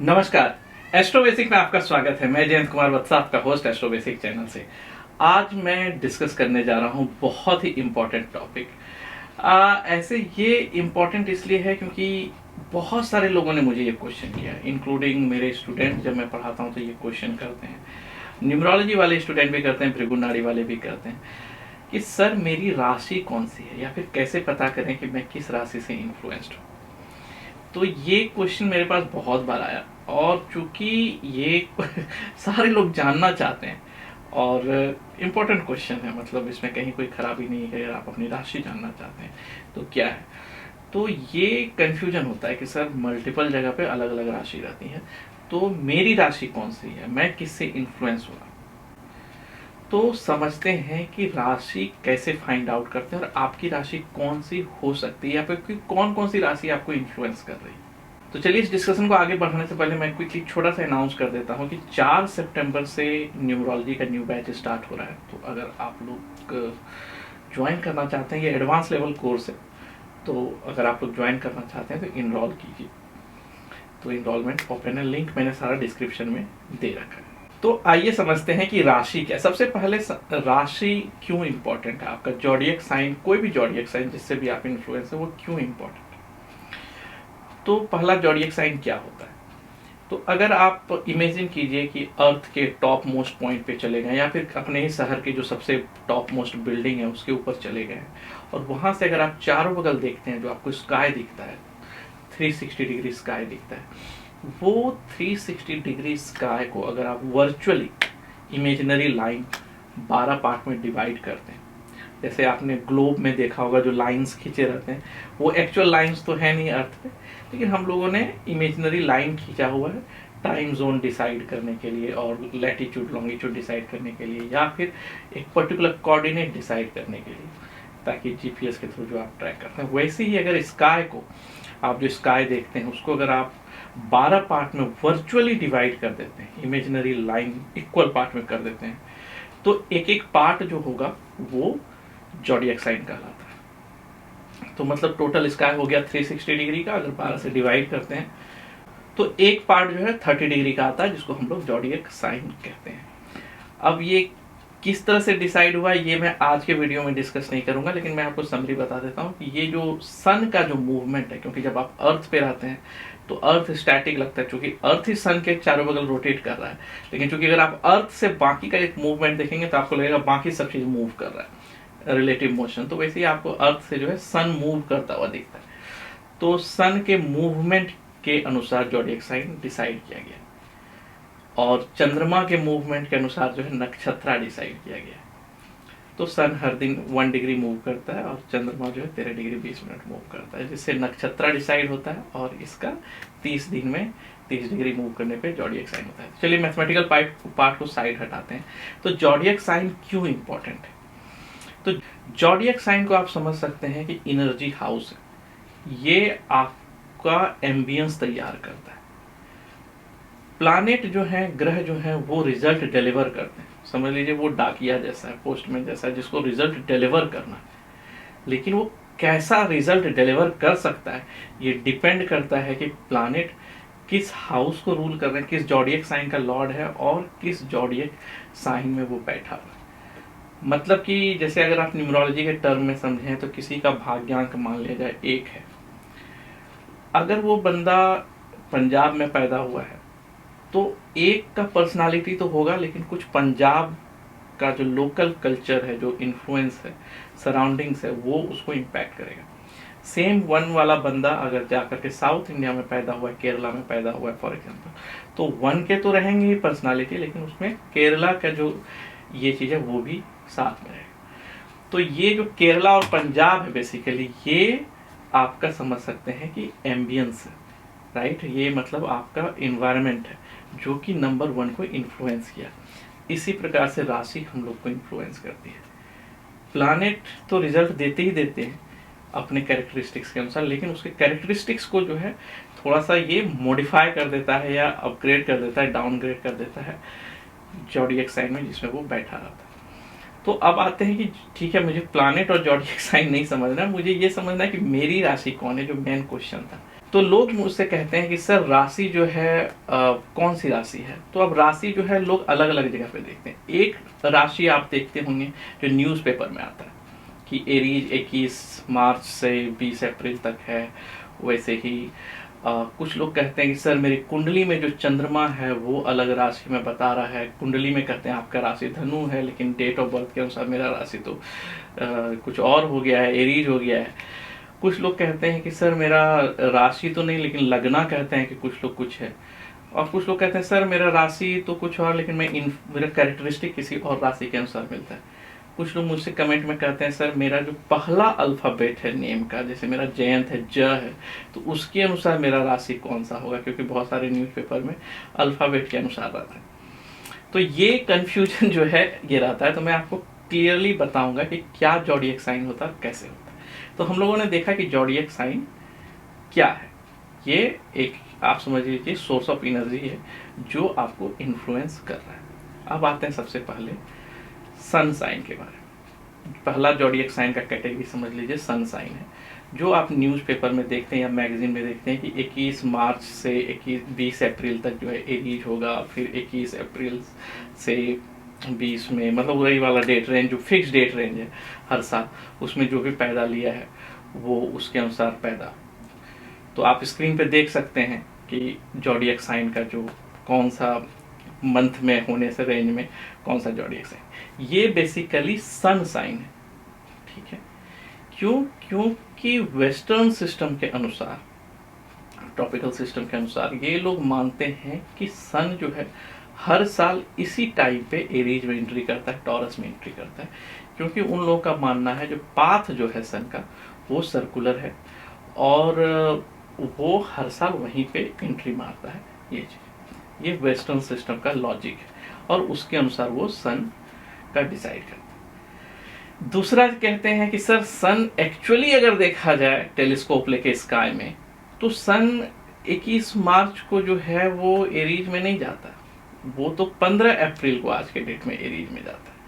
नमस्कार। Astro basic में आपका स्वागत है। मैं जयंत कुमार वत्सा, आपका होस्ट एस्ट्रो बेसिक चैनल से। आज मैं डिस्कस करने जा रहा हूं बहुत ही इम्पोर्टेंट टॉपिक। ऐसे ये इम्पोर्टेंट इसलिए है क्योंकि बहुत सारे लोगों ने मुझे ये क्वेश्चन किया, इंक्लूडिंग मेरे स्टूडेंट। जब मैं पढ़ाता हूं तो ये क्वेश्चन करते हैं, न्यूमरोलॉजी वाले स्टूडेंट भी करते हैं, भृगु नाड़ी वाले भी करते हैं कि सर मेरी राशि कौन सी है, या फिर कैसे पता करें कि मैं किस राशि से इन्फ्लुएंस्ड हूँ। तो ये क्वेश्चन मेरे पास बहुत बार आया, और चूंकि ये सारे लोग जानना चाहते हैं और इम्पोर्टेंट क्वेश्चन है, मतलब इसमें कहीं कोई खराबी नहीं है। अगर आप अपनी राशि जानना चाहते हैं तो क्या है, तो ये कंफ्यूजन होता है कि सर मल्टीपल जगह पे अलग अलग राशि रहती है, तो मेरी राशि कौन सी है, मैं किससे इन्फ्लुएंस हो रहा हूँ। तो समझते हैं कि राशि कैसे फाइंड आउट करते हैं और आपकी राशि कौन सी हो सकती है, या फिर कौन कौन सी राशि आपको इन्फ्लुएंस कर रही है। तो चलिए इस डिस्कशन को आगे बढ़ाने से पहले मैं क्विकली छोटा सा अनाउंस कर देता हूँ कि 4 सितंबर से न्यूमरोलॉजी का न्यू बैच स्टार्ट हो रहा है। तो अगर आप लोग ज्वाइन करना चाहते हैं, ये एडवांस लेवल कोर्स है, तो अगर आप लोग ज्वाइन करना चाहते हैं तो इनरोल कीजिए। तो इनरोलमेंट ओपन है, लिंक मैंने सारा डिस्क्रिप्शन में दे रखा है। तो आइए समझते हैं कि राशि क्या है। सबसे पहले राशि क्यों इंपॉर्टेंट है, आपका जॉडियक साइन, कोई भी जॉडियक साइन जिससे भी आप इन्फ्लुएंस है, वो क्यों इंपॉर्टेंट है। तो पहला जॉडियक साइन क्या होता है। तो अगर आप इमेजिन कीजिए कि अर्थ के टॉप मोस्ट पॉइंट पे चले गए, या फिर अपने ही शहर की जो सबसे टॉप मोस्ट बिल्डिंग है उसके ऊपर चले गए, और वहां से अगर आप चारों बगल देखते हैं, जो आपको स्काई दिखता है, 360 डिग्री स्काई दिखता है, वो 360 डिग्री स्काई को अगर आप वर्चुअली इमेजिनरी लाइन 12 पार्ट में डिवाइड करते हैं, जैसे आपने ग्लोब में देखा होगा जो लाइंस खींचे रहते हैं, वो एक्चुअल लाइंस तो है नहीं अर्थ पे, लेकिन हम लोगों ने इमेजिनरी लाइन खींचा हुआ है टाइम जोन डिसाइड करने के लिए, और लैटिट्यूड लॉन्गिट्यूड डिसाइड करने के लिए, या फिर एक पर्टिकुलर कोऑर्डिनेट डिसाइड करने के लिए, ताकि जीपीएस के थ्रू जो आप ट्रैक करते हैं। वैसे ही अगर स्काई को, आप जो स्काई देखते हैं उसको अगर आप 12 पार्ट में वर्चुअली डिवाइड कर देते हैं, इमेजिनरी लाइन इक्वल पार्ट में कर देते हैं, तो एक एक पार्ट जो होगा वो जॉडियक साइन कहलाता है। तो मतलब टोटल स्काई हो गया 360 डिग्री का, अगर 12 से डिवाइड करते हैं तो एक पार्ट जो है 30 डिग्री का आता है, जिसको हम लोग जॉडियक साइन कहते हैं। अब ये किस तरह से डिसाइड हुआ ये मैं आज के वीडियो में डिस्कस नहीं करूंगा, लेकिन मैं आपको समरी बता देता हूँ कि ये जो सन का जो मूवमेंट है, क्योंकि जब आप अर्थ पे रहते हैं तो अर्थ स्टैटिक लगता है, क्योंकि अर्थ ही सन के चारों बगल रोटेट कर रहा है। लेकिन चूंकि अगर आप अर्थ से बाकी का एक मूवमेंट देखेंगे तो आपको लगेगा बाकी सब चीज मूव कर रहा है, रिलेटिव मोशन। तो वैसे ही आपको अर्थ से जो है सन मूव करता हुआ दिखता है। तो सन के मूवमेंट के अनुसार जॉडियक साइन डिसाइड किया गया, और चंद्रमा के मूवमेंट के अनुसार जो है नक्षत्रा डिसाइड किया गया। तो सन हर दिन 1 डिग्री मूव करता है, और चंद्रमा जो है 13 डिग्री 20 मिनट मूव करता है, जिससे नक्षत्रा डिसाइड होता है, और इसका 30 दिन में 30 डिग्री मूव करने पे जॉडियक साइन होता है। चलिए मैथमेटिकल पार्ट को साइड हटाते हैं। तो जॉडियक साइन क्यों इंपॉर्टेंट है। तो जॉडियक साइन को आप समझ सकते हैं कि एनर्जी हाउस है, ये आपका एम्बियंस तैयार करता है। प्लानेट जो है, ग्रह जो है, वो रिजल्ट डिलीवर करते हैं। समझ लीजिए वो डाकिया जैसा है, पोस्टमैन जैसा है, जिसको रिजल्ट डिलीवर करना है। लेकिन वो कैसा रिजल्ट डिलीवर कर सकता है, ये डिपेंड करता है कि प्लानेट किस हाउस को रूल कर रहे हैं, किस जॉडियक साइन का लॉर्ड है, और किस जॉडियक साइन में वो बैठा हुआ है। मतलब कि जैसे अगर आप न्यूमरोलॉजी के टर्म में समझें तो किसी का भाग्यांक मान लिया जाए 1 है, अगर वो बंदा पंजाब में पैदा हुआ है तो 1 का पर्सनालिटी तो होगा, लेकिन कुछ पंजाब का जो लोकल कल्चर है, जो इन्फ्लुएंस है, सराउंडिंग्स है, वो उसको इम्पैक्ट करेगा। सेम 1 वाला बंदा अगर जाकर के साउथ इंडिया में पैदा हुआ है, केरला में पैदा हुआ है फॉर एग्जांपल, तो 1 के तो रहेंगे ही पर्सनालिटी, लेकिन उसमें केरला का जो ये चीज़ है वो भी साथ में रहेगा। तो ये जो केरला और पंजाब है बेसिकली, ये आपका समझ सकते हैं कि एम्बियंस है, राइट। ये मतलब आपका इन्वायरमेंट है जो कि नंबर 1 को इन्फ्लुएंस किया। इसी प्रकार से राशि हम लोग को इन्फ्लुएंस करती है। प्लानेट तो रिजल्ट देते ही देते हैं अपने कैरेक्टरिस्टिक्स के अनुसार, लेकिन उसके कैरेक्टरिस्टिक्स को जो है थोड़ा सा ये मॉडिफाई कर देता है, या अपग्रेड कर देता है, डाउनग्रेड कर देता है जॉडियक साइन में जिसमें वो बैठा रहता है। तो अब आते हैं कि ठीक है, मुझे प्लानेट और जॉडियक साइन नहीं समझना, मुझे ये समझना है कि मेरी राशि कौन है, जो मेन क्वेश्चन था। तो लोग मुझसे कहते हैं कि सर राशि जो है कौन सी राशि है। तो अब राशि जो है लोग अलग अलग जगह पे देखते हैं। एक राशि आप देखते होंगे जो न्यूज़पेपर में आता है कि एरीज 21 मार्च से 20 अप्रैल तक है। वैसे ही कुछ लोग कहते हैं कि सर मेरी कुंडली में जो चंद्रमा है वो अलग राशि में बता रहा है। कुंडली में कहते हैं आपका राशि धनु है, लेकिन डेट ऑफ बर्थ के अनुसार मेरा राशि तो कुछ और हो गया है, एरीज हो गया है। कुछ लोग कहते हैं कि सर मेरा राशि तो नहीं, लेकिन लगना कहते हैं कि कुछ लोग कुछ है। और कुछ लोग कहते हैं सर मेरा राशि तो कुछ और, लेकिन मेरा कैरेक्टरिस्टिक किसी और राशि के अनुसार मिलता है। कुछ लोग मुझसे कमेंट में कहते हैं सर मेरा जो पहला अल्फाबेट है नेम का, जैसे मेरा जयंत है, ज है, तो उसके अनुसार मेरा राशि कौन सा होगा, क्योंकि बहुत सारे न्यूज़पेपर में अल्फाबेट के अनुसार रहता है। तो ये कंफ्यूजन जो है ये रहता है। तो मैं आपको क्लियरली बताऊंगा कि क्या जॉडिएक साइन होता है, कैसे होता है। तो हम लोगों ने देखा कि जॉडिएक साइन क्या है। ये एक आप समझ लीजिए सोर्स ऑफ एनर्जी है जो आपको इन्फ्लुएंस कर रहा है। अब आते हैं सबसे पहले सन साइन के बारे में। पहला जॉडिएक साइन का कैटेगरी समझ लीजिए सन साइन है, जो आप न्यूज़पेपर में देखते हैं या मैगजीन में देखते हैं कि 21 मार्च से 20 अप्रैल तक जो है एरीज होगा, फिर 21 अप्रैल से 20 में, मतलब वही वाला डेट रेंज जो फिक्स डेट रेंज है हर साल, उसमें जो भी पैदा लिया है वो उसके अनुसार पैदा। तो आप स्क्रीन पे देख सकते हैं कि जॉडिएक साइन का जो कौन सा मंथ में होने से रेंज में कौन सा जॉडिएक साइन, ये बेसिकली सन साइन है। ठीक है, क्योंकि वेस्टर्न सिस्टम के अनुसार, ट्रॉपिकल सिस्टम के अनुसार ये लोग मानते हैं कि सन जो है हर साल इसी टाइम पे एरीज में एंट्री करता है, टॉरस में एंट्री करता है। क्योंकि उन लोगों का मानना है जो पाथ जो है सन का वो सर्कुलर है और वो हर साल वहीं पे एंट्री मारता है। ये चीज, ये वेस्टर्न सिस्टम का लॉजिक है और उसके अनुसार वो सन का डिसाइड करता है। दूसरा कहते हैं कि सर सन एक्चुअली अगर देखा जाए टेलीस्कोप लेके स्काई में, तो सन 21 मार्च को जो है वो एरीज में नहीं जाता, वो तो 15 अप्रैल को आज के डेट में एरीज में जाता है।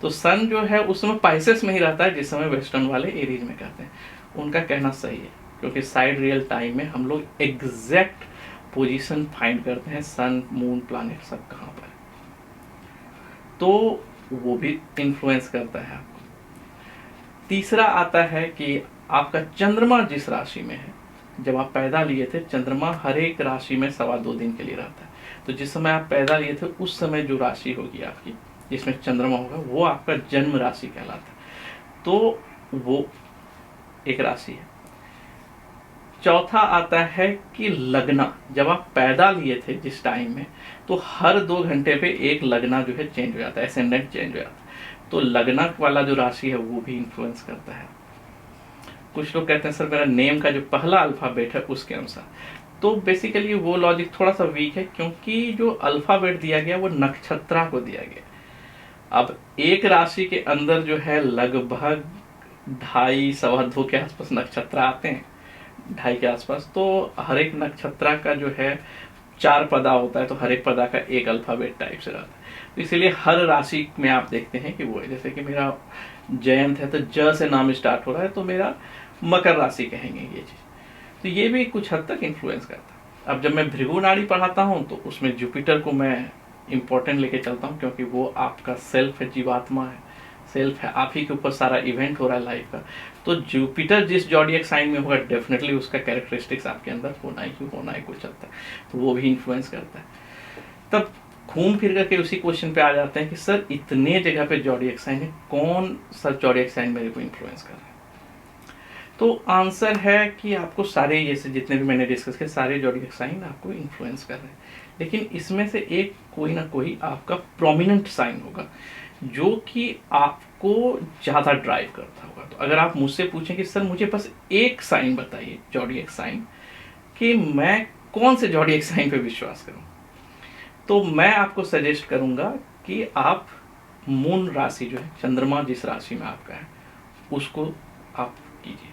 तो सन जो है उस समय पाइसेस में ही रहता है जिस समय वेस्टर्न वाले एरीज में कहते हैं। उनका कहना सही है, क्योंकि साइड रियल टाइम में हम लोग एग्जैक्ट पोजीशन फाइंड करते हैं, सन मून प्लैनेट सब कहाँ पर है, तो वो भी इन्फ्लुएंस करता है आपको। तीसरा आता है कि आपका चंद्रमा जिस राशि में है, जब आप पैदा लिए थे चंद्रमा हर एक राशि में 2.25 दिन के लिए रहता है। तो जिस समय आप पैदा लिए थे उस समय जो राशि होगी आपकी जिसमें चंद्रमा होगा वो आपका जन्म राशि कहलाता है। तो वो एक राशि है। चौथा आता है कि लगना, जब आप पैदा लिए थे जिस टाइम में, तो हर 2 घंटे पे एक लगना जो है चेंज हो जाता है, एसेंडेंट चेंज हो जाता है। तो लगना वाला जो राशि है वो भी इन्फ्लुएंस करता है। कुछ लोग कहते हैं सर मेरा नेम का जो पहला अल्फाबेट है उसके अनुसार, तो बेसिकली वो लॉजिक थोड़ा सा वीक है, क्योंकि जो अल्फाबेट दिया गया वो नक्षत्रा को दिया गया। अब एक राशि के अंदर जो है लगभग 2.5-2.25 के आसपास नक्षत्र आते हैं, 2.5 के आसपास। तो हर एक नक्षत्र का जो है 4 पदा होता है, तो हर एक पदा का एक अल्फाबेट टाइप से रहता है। तो इसीलिए हर राशि में आप देखते हैं कि वो है, जैसे कि मेरा जयंत है तो ज से नाम स्टार्ट हो रहा है तो मेरा मकर राशि कहेंगे ये चीज। तो ये भी कुछ हद तक इन्फ्लुएंस करता है। अब जब मैं भृगु नाड़ी पढ़ाता हूँ तो उसमें जुपिटर को मैं इंपॉर्टेंट लेके चलता हूँ, क्योंकि वो आपका सेल्फ है, जीवात्मा है, सेल्फ है, आप ही के ऊपर सारा इवेंट हो रहा है लाइफ का। तो जुपिटर जिस जॉडिएक साइन में होगा डेफिनेटली उसका कैरेक्टरिस्टिक्स आपके अंदर होना ही कुछ हद तक, तो वो भी इन्फ्लुएंस करता है। तब घूम फिर करके उसी क्वेश्चन पे आ जाते हैं कि सर इतने जगह पे जॉडिएक साइन है, कौन सा जॉडिएक साइन मेरे को इन्फ्लुएंस कर रहा है? तो आंसर है कि आपको सारे, जैसे जितने भी मैंने डिस्कस किए, सारे जॉडिएक साइन आपको इन्फ्लुएंस कर रहे हैं, लेकिन इसमें से एक कोई ना कोई आपका प्रोमिनेंट साइन होगा जो कि आपको ज़्यादा ड्राइव करता होगा। तो अगर आप मुझसे पूछें कि सर मुझे बस एक साइन बताइए जॉडिएक साइन, कि मैं कौन से जॉडिएक साइन पे विश्वास करूं, तो मैं आपको सजेस्ट करूंगा कि आप मून राशि जो है, चंद्रमा जिस राशि में आपका है, उसको आप कीजिए।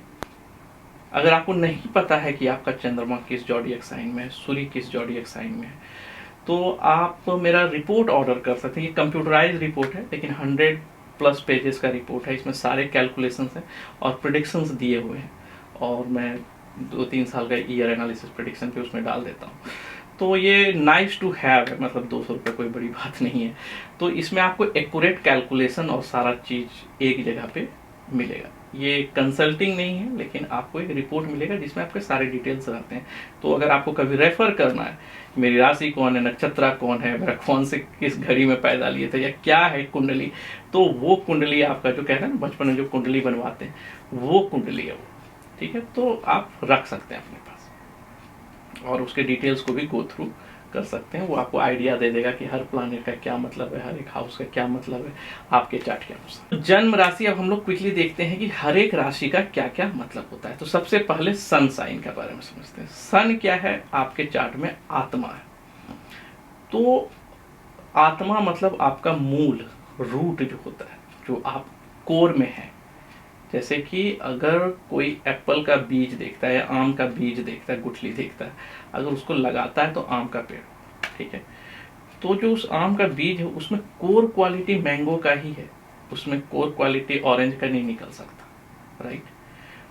अगर आपको नहीं पता है कि आपका चंद्रमा किस जॉडिएक साइन में है, सूर्य किस जॉडिएक साइन में है, तो आप मेरा रिपोर्ट ऑर्डर कर सकते हैं। ये कंप्यूटराइज रिपोर्ट है, लेकिन 100+ पेजेस का रिपोर्ट है। इसमें सारे कैलकुलेशंस हैं और प्रिडिक्शंस दिए हुए हैं, और मैं 2-3 साल का ईयर एनालिसिस प्रेडिक्शन पे उसमें डाल देता हूँ। तो ये नाइस टू हैव है, मतलब 200 रुपये कोई बड़ी बात नहीं है। तो इसमें आपको एक्यूरेट कैलकुलेशन और सारा चीज़ एक जगह पे मिलेगा। ये कंसल्टिंग नहीं है, लेकिन आपको एक रिपोर्ट मिलेगा जिसमें आपके सारे डिटेल्स रहते हैं। तो अगर आपको कभी रेफर करना है, मेरी राशि कौन है, नक्षत्र कौन है, मेरा कौन से किस घड़ी में पैदा लिए थे, या क्या है कुंडली, तो वो कुंडली आपका जो कहते हैं ना बचपन में जो कुंडली बनवाते हैं, वो कुंडली है वो, ठीक है। तो आप रख सकते हैं अपने पास और उसके डिटेल्स को भी गो थ्रू कर सकते हैं। वो आपको आइडिया दे देगा कि हर प्लानेट का क्या मतलब है, हर एक हाउस का क्या मतलब है आपके चार्ट के अनुसार। जन्म राशि अब हम लोग क्विकली देखते हैं कि हर एक राशि का क्या क्या मतलब होता है। तो सबसे पहले सन साइन के बारे में समझते हैं। सन क्या है? आपके चार्ट में आत्मा है। तो आत्मा मतलब आपका मूल, रूट जो होता है, जो आप कोर में है। जैसे कि अगर कोई एप्पल का बीज देखता है, आम का बीज देखता है, गुठली देखता है, अगर उसको लगाता है तो आम का पेड़, ठीक है। तो जो उस आम का बीज है उसमें कोर क्वालिटी मैंगो का ही है, उसमें कोर क्वालिटी ऑरेंज का नहीं निकल सकता, राइट।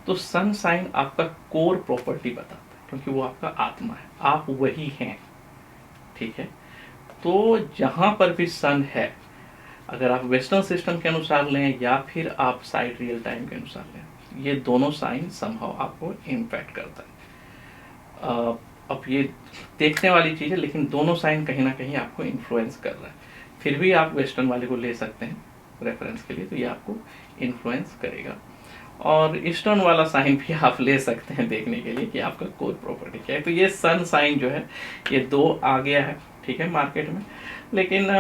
तो सन साइन आपका कोर प्रॉपर्टी बताता है, क्योंकि वो आपका आत्मा है, आप वही हैं, ठीक है। तो जहां पर भी सन है, अगर आप वेस्टर्न सिस्टम के अनुसार लें या फिर आप साइड रियल टाइम के अनुसार लें, ये दोनों साइन समहाउ आपको इम्पैक्ट करता है। अब ये देखने वाली चीज़ है, लेकिन दोनों साइन कहीं ना कहीं आपको इन्फ्लुएंस कर रहा है। फिर भी आप वेस्टर्न वाले को ले सकते हैं रेफरेंस के लिए, तो ये आपको इन्फ्लुएंस करेगा। और ईस्टर्न वाला साइन भी आप ले सकते हैं देखने के लिए कि आपका कोर प्रॉपर्टी क्या है। तो ये सन साइन जो है ये 2 आ गया है, ठीक है, मार्केट में। लेकिन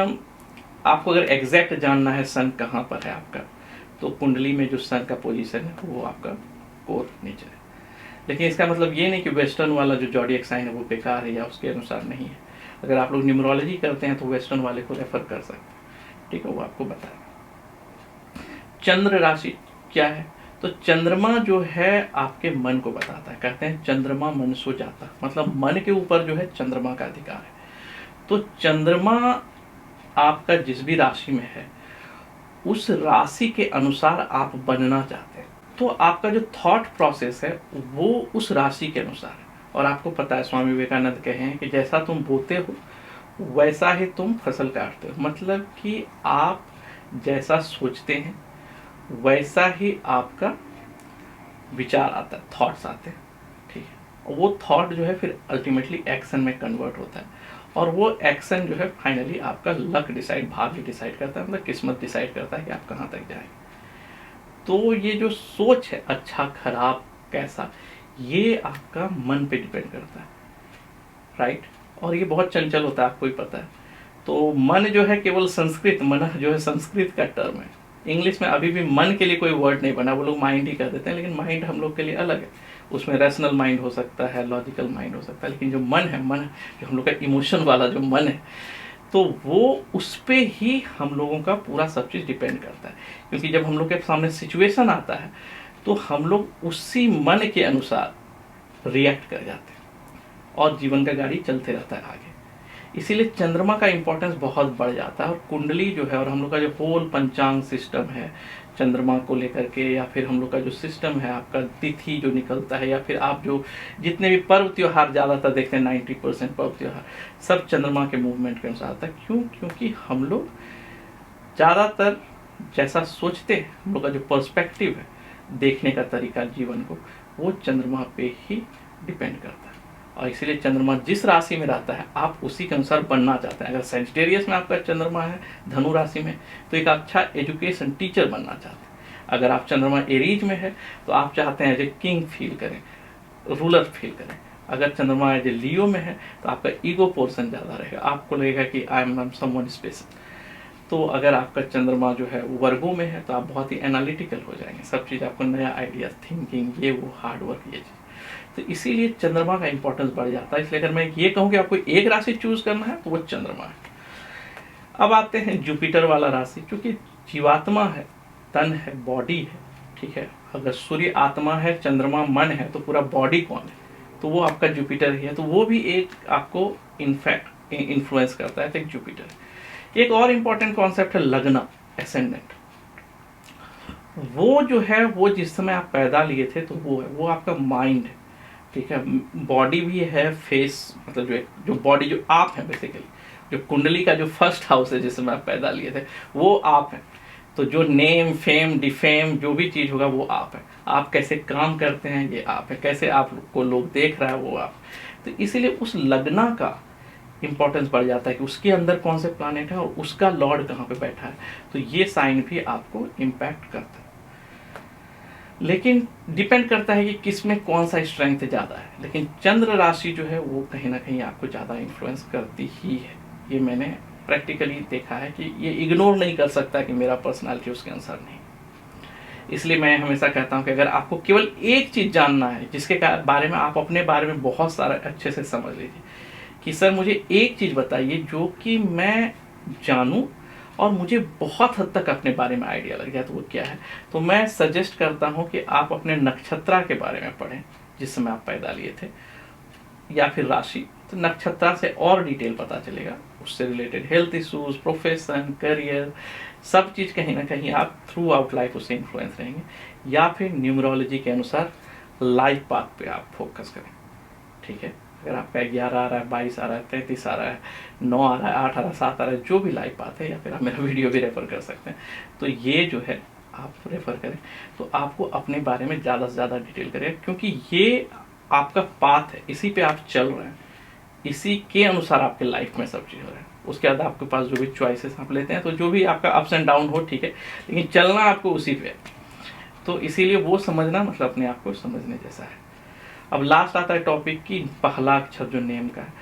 आपको अगर एग्जैक्ट जानना है सन कहाँ पर है आपका, तो कुंडली में जो सन का पोजीशन है वो आपका कोर नेचर है। लेकिन इसका मतलब ये नहीं कि वेस्टर्न वाला जो जॉडियक साइन है वो बेकार है या उसके अनुसार नहीं है। अगर आप लोग न्यूमरोलॉजी करते हैं तो वेस्टर्न वाले को रेफर कर सकते हैं, ठीक है, वो आपको बताएगा। चंद्र राशि क्या है? तो चंद्रमा जो है आपके मन को बताता है। कहते हैं चंद्रमा मन सो जाता, मतलब मन के ऊपर जो है चंद्रमा का अधिकार है। तो चंद्रमा आपका जिस भी राशि में है, उस राशि के अनुसार आप बनना चाहते हैं। तो आपका जो थॉट प्रोसेस है वो उस राशि के अनुसार है। और आपको पता है स्वामी विवेकानंद कहे हैं कि जैसा तुम बोते हो वैसा ही तुम फसल काटते हो। मतलब कि आप जैसा सोचते हैं वैसा ही आपका विचार आता है, थॉट्स आते हैं, ठीक है। और वो थॉट जो है फिर अल्टीमेटली एक्शन में कन्वर्ट होता है, और वो एक्शन जो है फाइनली आपका लक डिसाइड, भाग्य डिसाइड करता है, मतलब किस्मत डिसाइड करता है कि आप कहाँ तक जाएंगे। तो ये जो सोच है, अच्छा खराब कैसा, ये आपका मन पे डिपेंड करता है, राइट। और ये बहुत चंचल होता है, आपको ही पता है। तो मन जो है केवल संस्कृत, मन जो है संस्कृत का टर्म है। इंग्लिश में अभी भी मन के लिए कोई वर्ड नहीं बना, वो लोग माइंड ही कर देते हैं, लेकिन माइंड हम लोग के लिए अलग है। उसमें रैशनल माइंड हो सकता है, लॉजिकल माइंड हो सकता है, लेकिन जो मन है, मन जो हम लोग का इमोशन वाला जो मन है, तो वो उस पे ही हम लोगों का पूरा सब चीज़ डिपेंड करता है। क्योंकि जब हम लोग के सामने सिचुएशन आता है तो हम लोग उसी मन के अनुसार रिएक्ट कर जाते हैं और जीवन का गाड़ी चलते रहता है आगे। इसीलिए चंद्रमा का इंपॉर्टेंस बहुत बढ़ जाता है। और कुंडली जो है और हम लोग का जो होल पंचांग सिस्टम है चंद्रमा को लेकर के, या फिर हम लोग का जो सिस्टम है आपका तिथि जो निकलता है, या फिर आप जो जितने भी पर्व त्योहार ज़्यादातर देखते हैं 90% पर्व त्योहार सब चंद्रमा के मूवमेंट के अनुसार आता है। क्यों? क्योंकि हम लोग ज़्यादातर जैसा सोचते हैं, हम लोग का जो पर्सपेक्टिव है देखने का तरीका जीवन को, वो चंद्रमा पे ही डिपेंड करता है। और इसीलिए चंद्रमा जिस राशि में रहता है आप उसी के अनुसार बनना चाहते हैं। अगर सेजिटेरियस में आपका चंद्रमा है धनु राशि में, तो एक अच्छा एजुकेशन टीचर बनना चाहते हैं। अगर आप चंद्रमा एरीज में है तो आप चाहते हैं एज ए किंग फील करें, रूलर फील करें। अगर चंद्रमा एज ए लियो में है तो आपका ईगो पोर्शन ज़्यादा रहेगा, आपको लगेगा कि आई एम समवन स्पेशल। तो अगर आपका चंद्रमा जो है वर्गों में है तो आप बहुत ही एनालिटिकल हो जाएंगे, सब चीज़ आपको नया आइडिया, थिंकिंग, ये वो हार्ड वर्क, ये चीज़। तो इसीलिए चंद्रमा का इंपॉर्टेंस बढ़ जाता है। इसलिए अगर मैं ये कहूँ कि आपको एक राशि चूज करना है तो वो चंद्रमा है। अब आते हैं जुपिटर वाला राशि, क्योंकि जीवात्मा है, तन है, बॉडी है, ठीक है। अगर सूर्य आत्मा है, चंद्रमा मन है, तो पूरा बॉडी कौन है? तो वो आपका जुपिटर ही है। तो वो भी एक आपको इनफैक्ट इन्फ्लुएंस करता है, तो जुपिटर। एक और इम्पॉर्टेंट कॉन्सेप्ट है लगना, एसेंडेंट। वो जो है वो जिस समय आप पैदा लिए थे तो वो है, वो आपका माइंड है। ठीक है। बॉडी भी है, फेस मतलब जो बॉडी जो आप है बेसिकली, जो कुंडली का जो फर्स्ट हाउस है जिसमें आप पैदा लिए थे वो आप है। तो जो नेम फेम डिफेम जो भी चीज होगा वो आप है। आप कैसे काम करते हैं ये आप है, कैसे आपको लोग देख रहा है वो आप। तो इसीलिए उस लगना का इंपॉर्टेंस बढ़ जाता है कि उसके अंदर कौन से प्लानेट है और उसका लॉर्ड कहाँ पे बैठा है। तो ये साइन भी आपको इम्पैक्ट करता है। लेकिन डिपेंड करता है कि किस में कौन सा स्ट्रेंथ ज़्यादा है। लेकिन चंद्र राशि जो है वो कहीं ना कहीं आपको ज़्यादा इन्फ्लुएंस करती ही है। ये मैंने प्रैक्टिकली देखा है कि ये इग्नोर नहीं कर सकता कि मेरा पर्सनालिटी उसके अनुसार नहीं। इसलिए मैं हमेशा कहता हूँ कि अगर आपको केवल एक चीज़ जानना है जिसके बारे में आप अपने बारे में बहुत सारा अच्छे से समझ लीजिए कि सर मुझे एक चीज़ बताइए जो कि मैं जानूं और मुझे बहुत हद तक अपने बारे में आइडिया लग जाए, तो वो क्या है। तो मैं सजेस्ट करता हूं कि आप अपने नक्षत्रा के बारे में पढ़ें जिस समय आप पैदा लिए थे, या फिर राशि। तो नक्षत्रा से और डिटेल पता चलेगा, उससे related health issues, profession, career, सब चीज़ कहीं ना कहीं आप थ्रू आउट लाइफ उससे इन्फ्लुएंस रहेंगे। या फिर न्यूमरोलॉजी के अनुसार लाइफ पाथ पे आप फोकस करें। ठीक है, अगर आपका 11 आ रहा है, 22 आ रहा है, 33 आ रहा है, 9 आ रहा है, 8 आ रहा है, 7 आ रहा है, जो भी लाइफ पाथ है, या फिर आप मेरा वीडियो भी रेफर कर सकते हैं। तो ये जो है आप रेफर करें तो आपको अपने बारे में ज़्यादा से ज़्यादा डिटेल करें, क्योंकि ये आपका पाथ है, इसी पे आप चल रहे हैं, इसी के अनुसार आपके लाइफ में सब चीज़ हो रहा है। उसके बाद आपके पास जो भी चॉइसेस आप लेते हैं, तो जो भी आपका अप्स एंड डाउन हो ठीक है, लेकिन चलना आपको उसी पे है। तो इसीलिए वो समझना मतलब अपने आप को समझने जैसा है। अब लास्ट आता है टॉपिक की पहला अक्षर जो नेम का है।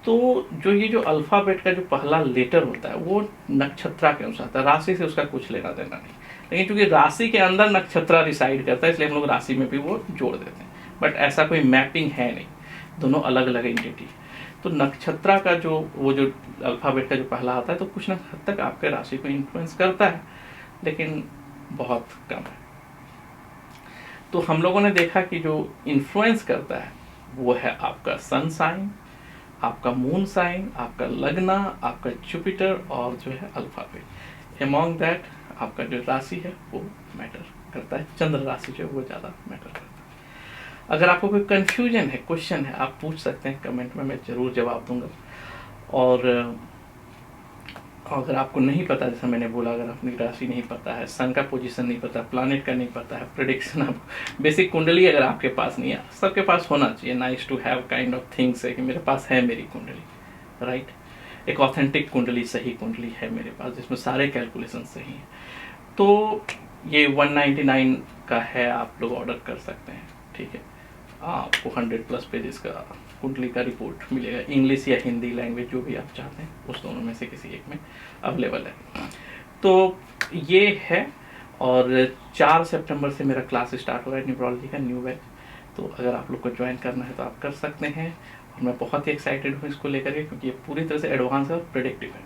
तो जो ये जो अल्फाबेट का जो पहला लेटर होता है वो नक्षत्रा के अनुसार था, राशि से उसका कुछ लेना देना नहीं। लेकिन क्योंकि राशि के अंदर नक्षत्रा रिसाइड करता है, इसलिए हम लोग राशि में भी वो जोड़ देते हैं। बट ऐसा कोई मैपिंग है नहीं, दोनों अलग अलग एंटिटी। तो नक्षत्रा का जो वो जो अल्फाबेट का जो पहला आता है तो कुछ ना हद तक आपके राशि को इन्फ्लुएंस करता है, लेकिन बहुत कम है। तो हम लोगों ने देखा कि जो इन्फ्लुएंस करता है वो है आपका सन साइन, आपका मून साइन, आपका लगना, आपका जुपिटर और जो है अल्फाबेट। अमॉन्ग दैट आपका जो राशि है वो मैटर करता है, चंद्र राशि जो है वो ज़्यादा मैटर करता है। अगर आपको कोई कंफ्यूजन है, क्वेश्चन है, आप पूछ सकते हैं कमेंट में, मैं ज़रूर जवाब दूंगा। और अगर आपको नहीं पता, जैसा मैंने बोला, अगर अपनी राशि नहीं पता है, सन का पोजीशन नहीं पता, प्लानेट का नहीं पता है, प्रेडिक्शन, आप बेसिक कुंडली अगर आपके पास नहीं है, सबके पास होना चाहिए, nice to have kind of things है कि मेरे पास है मेरी कुंडली, राइट। एक ऑथेंटिक कुंडली, सही कुंडली है मेरे पास जिसमें सारे कैलकुलेशन सही हैं। तो ये 199 का है, आप लोग ऑर्डर कर सकते हैं। ठीक है, आपको 100+ पेजेस का कुंडली का रिपोर्ट मिलेगा, इंग्लिश या हिंदी लैंग्वेज जो भी आप चाहते हैं उस दोनों में से किसी एक में अवेलेबल है। तो ये है। और 4 सितंबर से मेरा क्लास स्टार्ट हो रहा है न्यूमरोलॉजी का न्यू बैच। तो अगर आप लोग को ज्वाइन करना है तो आप कर सकते हैं। और मैं बहुत ही एक्साइटेड हूँ इसको लेकर के, क्योंकि ये पूरी तरह से एडवांस और प्रेडिक्टिव है।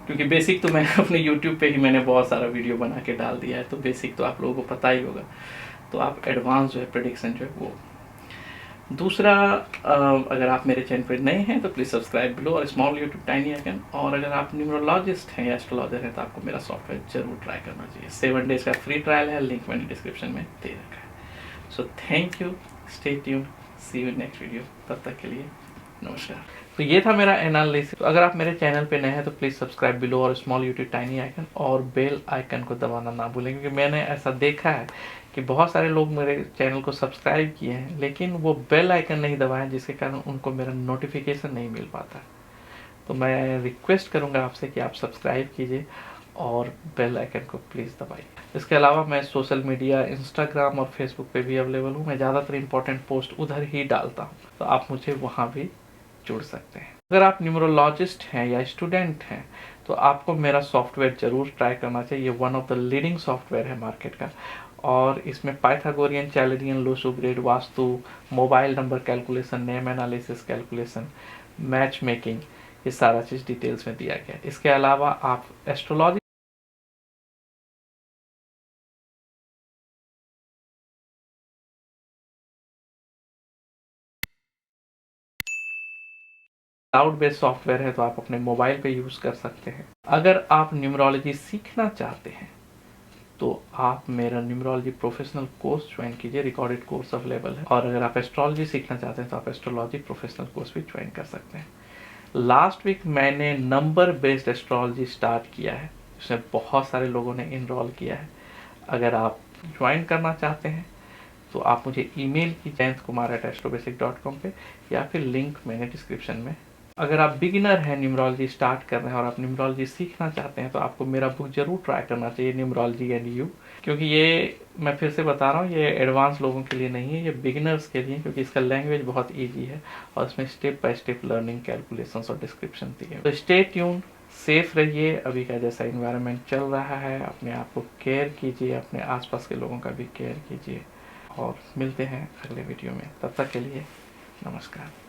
क्योंकि बेसिक तो मैं अपने यूट्यूब पे ही मैंने बहुत सारा वीडियो बना के डाल दिया है, तो बेसिक तो आप लोगों को पता ही होगा। तो आप एडवांस जो है प्रेडिक्शन जो है वो। दूसरा, अगर आप मेरे चैनल पर नए हैं तो प्लीज़ सब्सक्राइब बिलो और स्मॉल यूट्यूब टाइनी आइकन। और अगर आप न्यूमरोलॉजिस्ट हैं या एस्ट्रोलॉजर हैं तो आपको मेरा सॉफ्टवेयर जरूर ट्राई करना चाहिए। 7 डेज का फ्री ट्रायल है, लिंक मैंने डिस्क्रिप्शन में दे रखा है। So thank you, stay tuned, see you next video. तब तक के लिए नमस्कार। तो ये था मेरा एनालिसिस। तो अगर आप मेरे चैनल पे नए हैं तो प्लीज़ सब्सक्राइब बिलो और स्मॉल यूट्यूब टाइनी आइकन और बेल आइकन को दबाना ना भूलें, क्योंकि मैंने ऐसा देखा है कि बहुत सारे लोग मेरे चैनल को सब्सक्राइब किए हैं लेकिन वो बेल आइकन नहीं दबाए, जिसके कारण उनको मेरा नोटिफिकेशन नहीं मिल पाता। तो मैं रिक्वेस्ट करूँगा आपसे कि आप सब्सक्राइब कीजिए और बेल आइकन को प्लीज़ दबाइए। इसके अलावा मैं सोशल मीडिया, इंस्टाग्राम और फेसबुक पे भी अवेलेबल हूँ। मैं ज़्यादातर इंपॉर्टेंट पोस्ट उधर ही डालता हूँ, तो आप मुझे वहाँ भी जुड़ सकते हैं। अगर आप न्यूमरोलॉजिस्ट हैं या स्टूडेंट हैं तो आपको मेरा सॉफ्टवेयर जरूर ट्राई करना चाहिए। ये one of the leading software है मार्केट का। और इसमें Pythagorean, Chaldean, lo shu grid, vastu, mobile number calculation, name analysis calculation, match making, ये सारा चीज़ डिटेल्स में दिया गया है। इसके अलावा आप एस्ट्रोलॉजी क्लाउड बेस्ड सॉफ्टवेयर है तो आप अपने मोबाइल पे यूज़ कर सकते हैं। अगर आप न्यूमरोलॉजी सीखना चाहते हैं तो आप मेरा न्यूमरोलॉजी प्रोफेशनल कोर्स ज्वाइन कीजिए, रिकॉर्डेड कोर्स अवेलेबल है। और अगर आप एस्ट्रोलॉजी सीखना चाहते हैं तो आप एस्ट्रोलॉजी प्रोफेशनल कोर्स भी ज्वाइन कर सकते हैं। लास्ट वीक मैंने नंबर बेस्ड एस्ट्रोलॉजी स्टार्ट किया है, जिसमें बहुत सारे लोगों ने इनरोल किया है। अगर आप ज्वाइन करना चाहते हैं तो आप मुझे ईमेल की jayanthkumar@astrobasic.com पे, या फिर लिंक मैंने डिस्क्रिप्शन में। अगर आप बिगिनर हैं, न्यूमरोलॉजी स्टार्ट कर रहे हैं और आप न्यूमरोलॉजी सीखना चाहते हैं तो आपको मेरा बुक जरूर ट्राई करना चाहिए, न्यूमरोलॉजी एंड यू। क्योंकि ये मैं फिर से बता रहा हूँ, ये एडवांस लोगों के लिए नहीं है, ये बिगिनर्स के लिए, क्योंकि इसका लैंग्वेज बहुत ईजी है और इसमें step by step learning, calculations और डिस्क्रिप्शन दी है। तो स्टे ट्यून, सेफ रहिए। अभी का जैसा इन्वायरमेंट चल रहा है, अपने आप को केयर कीजिए, अपने आसपास के लोगों का भी केयर कीजिए, और मिलते हैं अगले वीडियो में। तब तक के लिए नमस्कार।